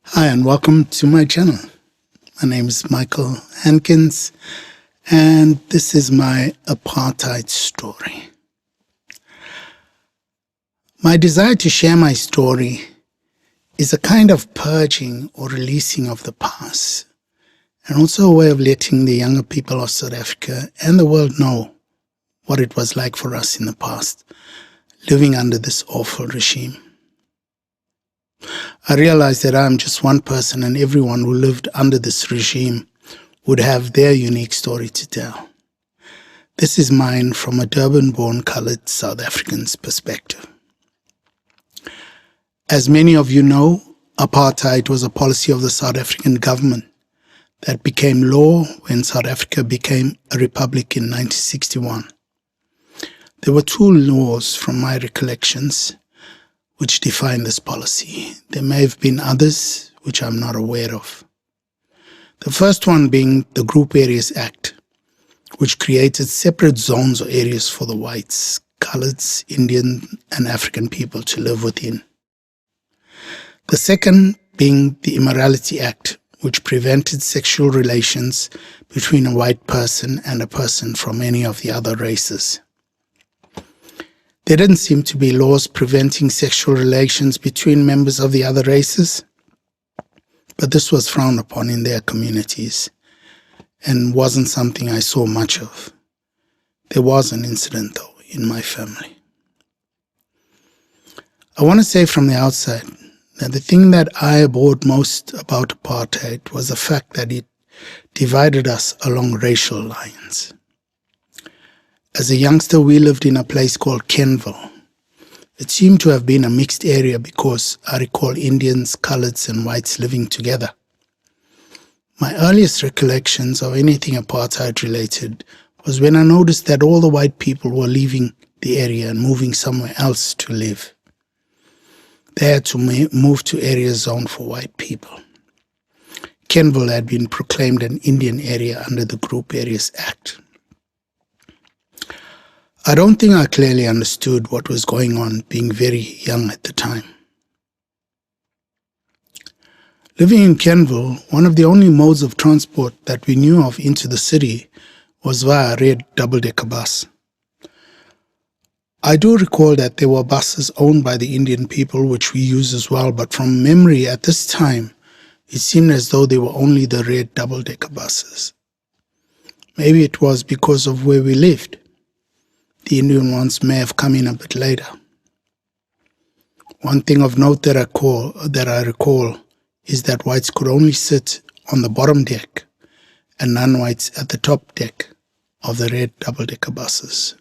Hi, and welcome to my channel. My name is Michael Hankins, and this is my Apartheid Story. My desire to share my story is a kind of purging or releasing of the past, and also a way of letting the younger people of South Africa and the world know what it was like for us in the past, living under this awful regime. I realize that I am just one person, and everyone who lived under this regime would have their unique story to tell. This is mine from a Durban-born coloured South African's perspective. As many of you know, apartheid was a policy of the South African government that became law when South Africa became a republic in 1961. There were two laws from my recollections which define this policy. There may have been others which I'm not aware of. The first one being the Group Areas Act, which created separate zones or areas for the whites, coloureds, Indian and African people to live within. The second being the Immorality Act, which prevented sexual relations between a white person and a person from any of the other races. There didn't seem to be laws preventing sexual relations between members of the other races, but this was frowned upon in their communities and wasn't something I saw much of. There was an incident, though, in my family. I want to say from the outside that the thing that I abhorred most about apartheid was the fact that it divided us along racial lines. As a youngster, we lived in a place called Kenville. It seemed to have been a mixed area because I recall Indians, coloureds and whites living together. My earliest recollections of anything apartheid related was when I noticed that all the white people were leaving the area and moving somewhere else to live. They had to move to areas zoned for white people. Kenville had been proclaimed an Indian area under the Group Areas Act. I don't think I clearly understood what was going on, being very young at the time. Living in Kenville, one of the only modes of transport that we knew of into the city was via a red double-decker bus. I do recall that there were buses owned by the Indian people which we use as well, but from memory at this time, it seemed as though they were only the red double-decker buses. Maybe it was because of where we lived. The Indian ones may have come in a bit later. One thing of note that I recall is that whites could only sit on the bottom deck and non-whites at the top deck of the red double-decker buses.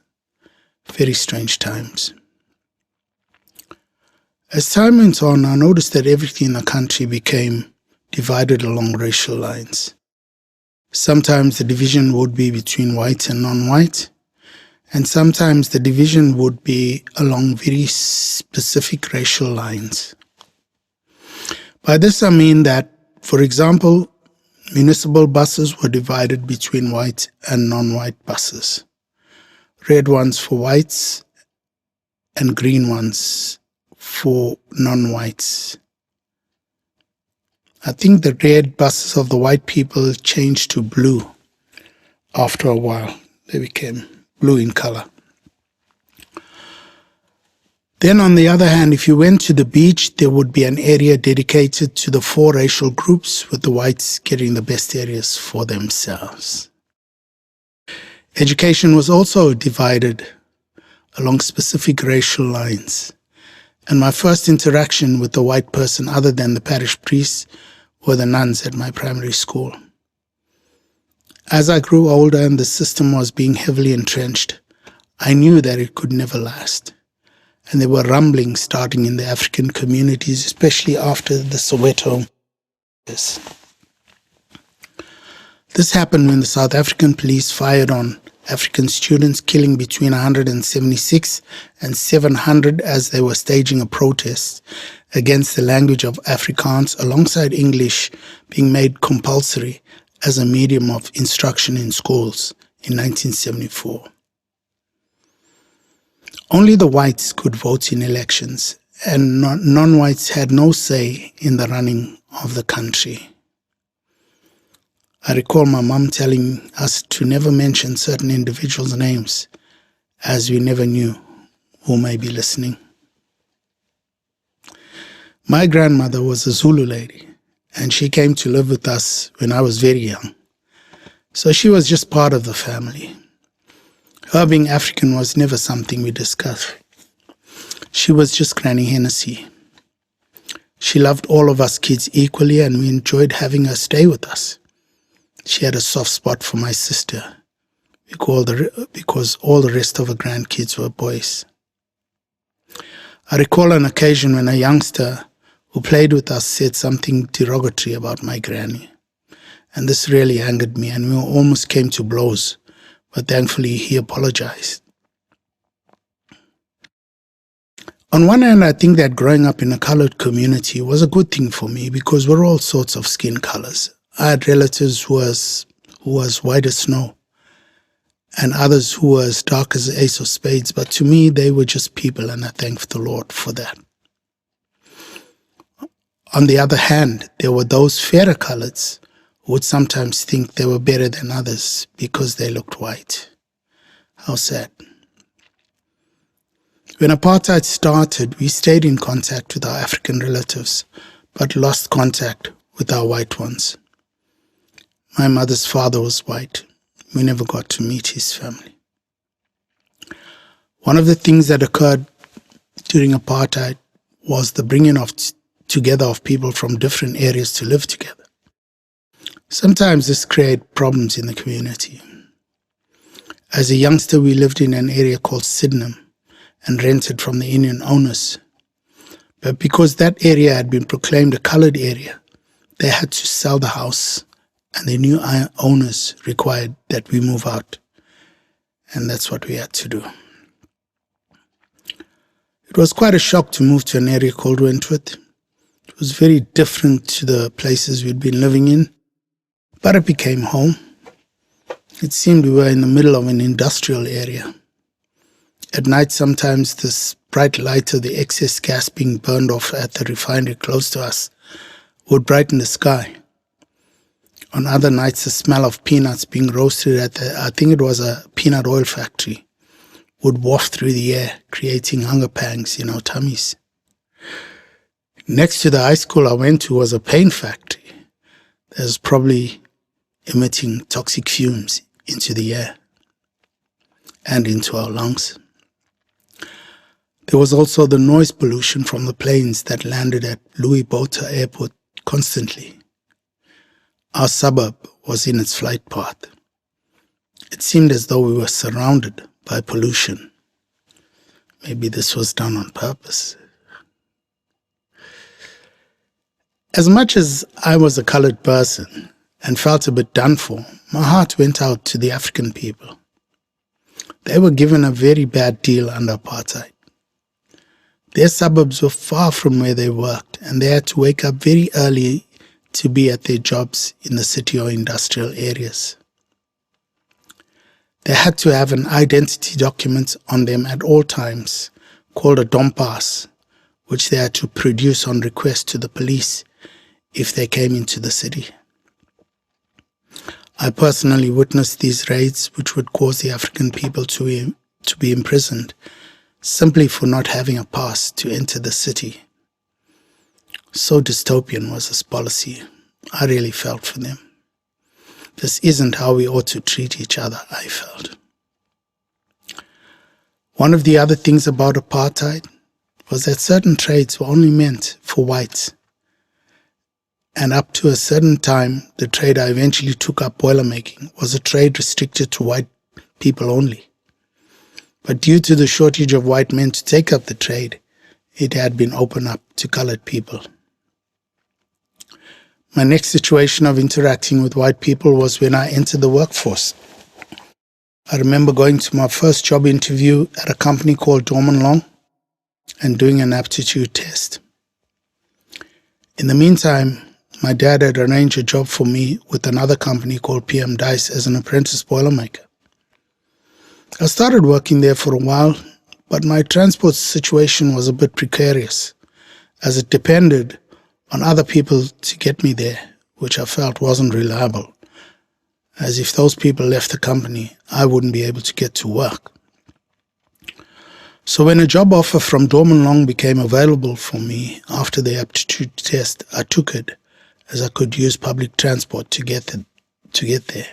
Very strange times. As time went on, I noticed that everything in the country became divided along racial lines. Sometimes the division would be between white and non-white, and sometimes the division would be along very specific racial lines. By this I mean that, for example, municipal buses were divided between white and non-white buses. Red ones for whites and green ones for non-whites. I think the red buses of the white people changed to blue after a while. They became blue in color. Then on the other hand, if you went to the beach, there would be an area dedicated to the four racial groups, with the whites getting the best areas for themselves. Education was also divided along specific racial lines, and my first interaction with a white person other than the parish priest were the nuns at my primary school. As I grew older and the system was being heavily entrenched, I knew that it could never last. And there were rumblings starting in the African communities, especially after the Soweto. This happened when the South African police fired on African students, killing between 176 and 700 as they were staging a protest against the language of Afrikaans, alongside English being made compulsory as a medium of instruction in schools in 1974. Only the whites could vote in elections, and non-whites had no say in the running of the country. I recall my mum telling us to never mention certain individuals' names, as we never knew who may be listening. My grandmother was a Zulu lady, and she came to live with us when I was very young. So she was just part of the family. Her being African was never something we discussed. She was just Granny Hennessy. She loved all of us kids equally, and we enjoyed having her stay with us. She had a soft spot for my sister because all the rest of her grandkids were boys. I recall an occasion when a youngster who played with us said something derogatory about my granny. And this really angered me, and we almost came to blows, but thankfully he apologized. On one hand, I think that growing up in a colored community was a good thing for me because we're all sorts of skin colors. I had relatives who was white as snow and others who were as dark as the ace of spades, but to me they were just people, and I thank the Lord for that. On the other hand, there were those fairer coloreds who would sometimes think they were better than others because they looked white. How sad. When apartheid started, we stayed in contact with our African relatives, but lost contact with our white ones. My mother's father was white. We never got to meet his family. One of the things that occurred during apartheid was the bringing together of people from different areas to live together. Sometimes this created problems in the community. As a youngster, we lived in an area called Sydenham and rented from the Indian owners. But because that area had been proclaimed a colored area, they had to sell the house, and the new owners required that we move out. And that's what we had to do. It was quite a shock to move to an area called Wentworth. It was very different to the places we'd been living in, but it became home. It seemed we were in the middle of an industrial area. At night, sometimes this bright light of the excess gas being burned off at the refinery close to us would brighten the sky. On other nights, the smell of peanuts being roasted at I think it was a peanut oil factory, would waft through the air, creating hunger pangs in our tummies. Next to the high school I went to was a paint factory that was probably emitting toxic fumes into the air and into our lungs. There was also the noise pollution from the planes that landed at Louis Botha Airport constantly. Our suburb was in its flight path. It seemed as though we were surrounded by pollution. Maybe this was done on purpose. As much as I was a colored person and felt a bit done for, my heart went out to the African people. They were given a very bad deal under apartheid. Their suburbs were far from where they worked, and they had to wake up very early to be at their jobs in the city or industrial areas. They had to have an identity document on them at all times, called a dom pass, which they had to produce on request to the police if they came into the city. I personally witnessed these raids, which would cause the African people to be imprisoned simply for not having a pass to enter the city. So dystopian was this policy. I really felt for them. This isn't how we ought to treat each other, I felt. One of the other things about apartheid was that certain trades were only meant for whites. And up to a certain time, the trade I eventually took up, boilermaking, was a trade restricted to white people only. But due to the shortage of white men to take up the trade, it had been opened up to colored people. My next situation of interacting with white people was when I entered the workforce. I remember going to my first job interview at a company called Dorman Long and doing an aptitude test. In the meantime, my dad had arranged a job for me with another company called PM Dice as an apprentice boilermaker. I started working there for a while, but my transport situation was a bit precarious, as it depended on other people to get me there, which I felt wasn't reliable, as if those people left the company, I wouldn't be able to get to work. So when a job offer from Dorman Long became available for me after the aptitude test, I took it, as I could use public transport to get there.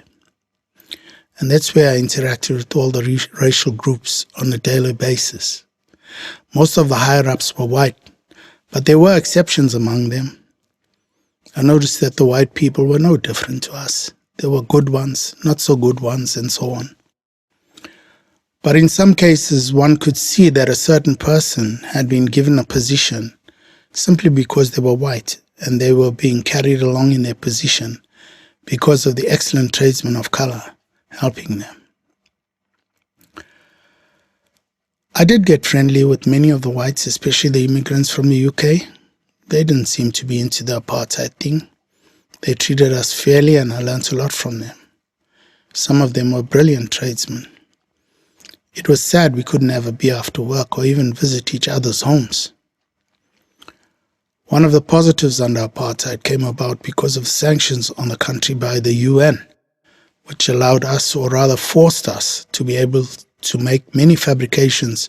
And that's where I interacted with all the racial groups on a daily basis. Most of the higher-ups were white, but there were exceptions among them. I noticed that the white people were no different to us. There were good ones, not so good ones, and so on. But in some cases, one could see that a certain person had been given a position simply because they were white, and they were being carried along in their position because of the excellent tradesmen of color helping them. I did get friendly with many of the whites, especially the immigrants from the UK. They didn't seem to be into the apartheid thing. They treated us fairly, and I learned a lot from them. Some of them were brilliant tradesmen. It was sad we couldn't have a beer after work or even visit each other's homes. One of the positives under apartheid came about because of sanctions on the country by the UN, which allowed us, or rather forced us, to be able to make many fabrications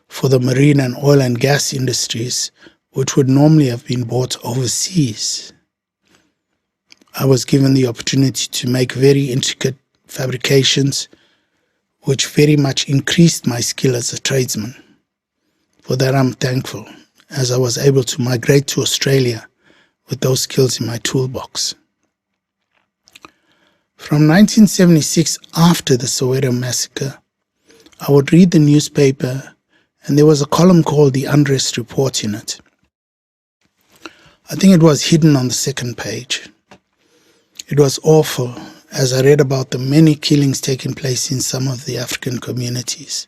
for the marine and oil and gas industries, which would normally have been bought overseas. I was given the opportunity to make very intricate fabrications, which very much increased my skill as a tradesman. For that I'm thankful, as I was able to migrate to Australia with those skills in my toolbox. From 1976, after the Soweto massacre, I would read the newspaper, and there was a column called The Unrest Report in it. I think it was hidden on the second page. It was awful, as I read about the many killings taking place in some of the African communities.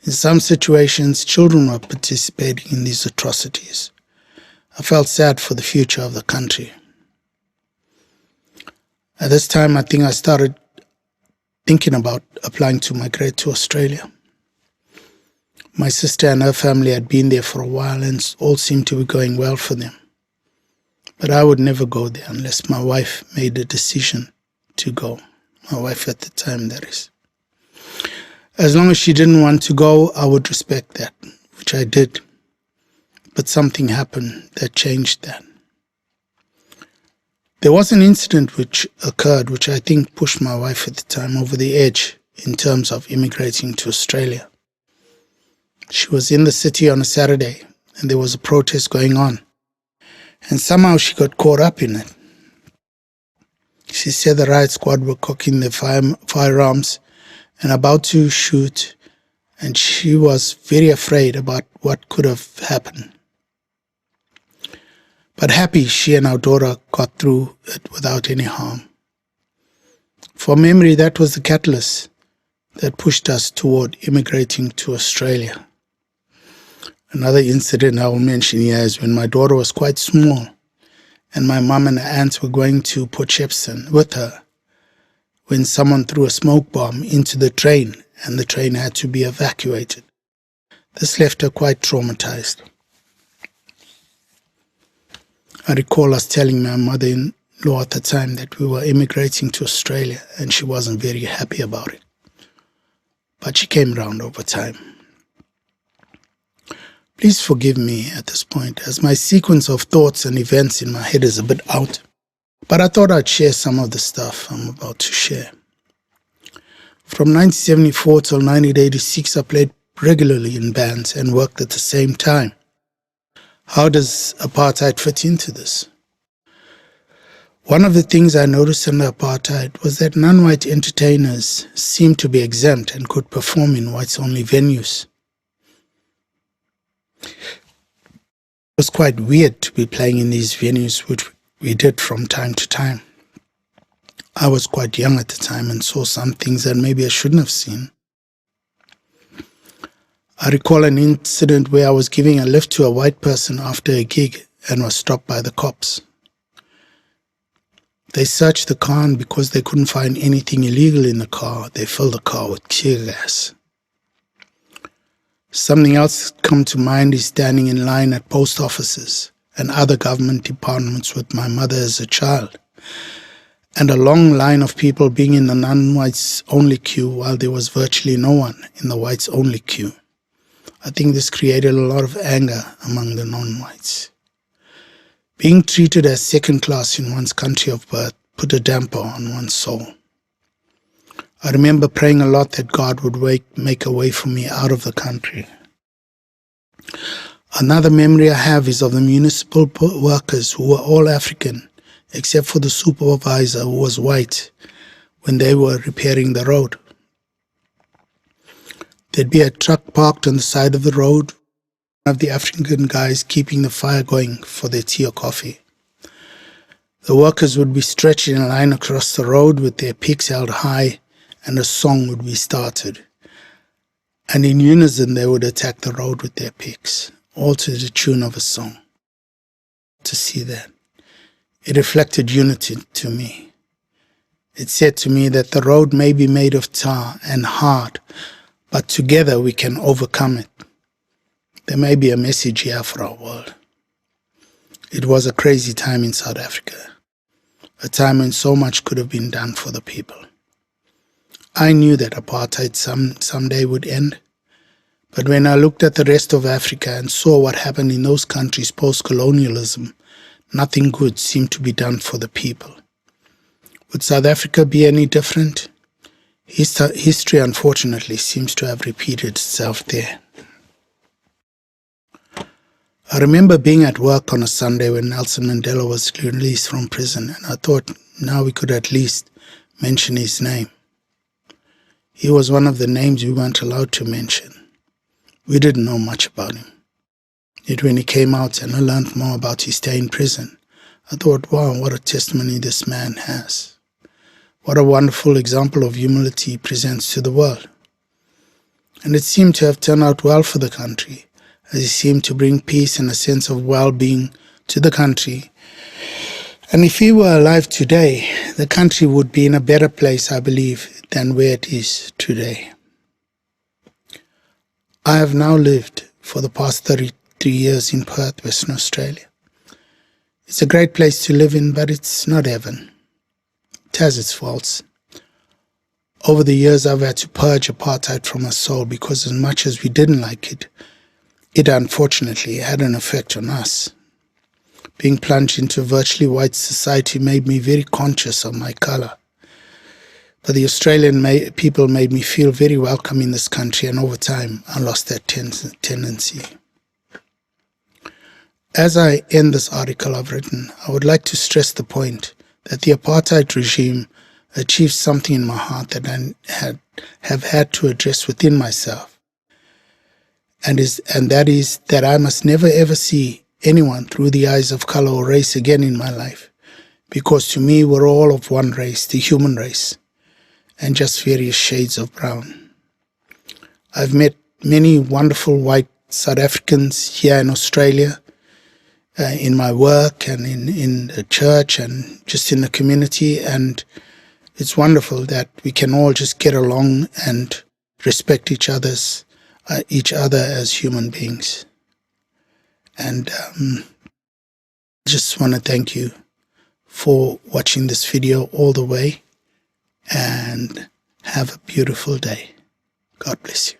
In some situations, children were participating in these atrocities. I felt sad for the future of the country. At this time, I think I started thinking about applying to migrate to Australia. My sister and her family had been there for a while, and all seemed to be going well for them. But I would never go there unless my wife made a decision to go. My wife at the time, that is. As long as she didn't want to go, I would respect that, which I did. But something happened that changed that. There was an incident which occurred which I think pushed my wife at the time over the edge in terms of immigrating to Australia. She was in the city on a Saturday, and there was a protest going on, and somehow she got caught up in it. She said the riot squad were cocking their firearms and about to shoot, and she was very afraid about what could have happened. But happy she and our daughter got through it without any harm. For memory, that was the catalyst that pushed us toward immigrating to Australia. Another incident I will mention here is when my daughter was quite small, and my mum and her aunts were going to Port Shepstone with her, when someone threw a smoke bomb into the train, and the train had to be evacuated. This left her quite traumatized. I recall us telling my mother-in-law at the time that we were immigrating to Australia, and she wasn't very happy about it. But she came round over time. Please forgive me at this point, as my sequence of thoughts and events in my head is a bit out. But I thought I'd share some of the stuff I'm about to share. From 1974 till 1986, I played regularly in bands and worked at the same time. How does apartheid fit into this? One of the things I noticed under apartheid was that non-white entertainers seemed to be exempt and could perform in whites-only venues. It was quite weird to be playing in these venues, which we did from time to time. I was quite young at the time and saw some things that maybe I shouldn't have seen. I recall an incident where I was giving a lift to a white person after a gig and was stopped by the cops. They searched the car, and because they couldn't find anything illegal in the car, they filled the car with tear gas. Something else that come to mind is standing in line at post offices and other government departments with my mother as a child, and a long line of people being in the non-whites only queue while there was virtually no one in the whites only queue. I think this created a lot of anger among the non-whites. Being treated as second class in one's country of birth put a damper on one's soul. I remember praying a lot that God would make a way for me out of the country. Another memory I have is of the municipal workers who were all African, except for the supervisor who was white, when they were repairing the road. There'd be a truck parked on the side of the road, one of the African guys keeping the fire going for their tea or coffee. The workers would be stretched in a line across the road with their picks held high, and a song would be started. And in unison they would attack the road with their picks, all to the tune of a song. To see that, it reflected unity to me. It said to me that the road may be made of tar and hard, but together we can overcome it. There may be a message here for our world. It was a crazy time in South Africa, a time when so much could have been done for the people. I knew that apartheid someday would end, but when I looked at the rest of Africa and saw what happened in those countries post-colonialism, nothing good seemed to be done for the people. Would South Africa be any different? History, unfortunately, seems to have repeated itself there. I remember being at work on a Sunday when Nelson Mandela was released from prison, and I thought now we could at least mention his name. He was one of the names we weren't allowed to mention. We didn't know much about him. Yet when he came out and I learned more about his stay in prison, I thought, wow, what a testimony this man has. What a wonderful example of humility he presents to the world. And it seemed to have turned out well for the country, as he seemed to bring peace and a sense of well-being to the country. And if he were alive today, the country would be in a better place, I believe, than where it is today. I have now lived for the past 33 years in Perth, Western Australia. It's a great place to live in, but it's not heaven. It has its faults. Over the years, I've had to purge apartheid from my soul because as much as we didn't like it, it unfortunately had an effect on us. Being plunged into a virtually white society made me very conscious of my colour. But the Australian people made me feel very welcome in this country, and over time I lost that tendency. As I end this article I've written, I would like to stress the point that the apartheid regime achieved something in my heart that I have had to address within myself. And that is that I must never ever see anyone through the eyes of color or race again in my life, because to me we're all of one race, the human race, and just various shades of brown. I've met many wonderful white South Africans here in Australia, in my work and in the church and just in the community, and it's wonderful that we can all just get along and respect each other as human beings. And just want to thank you for watching this video all the way, and have a beautiful day. God bless you.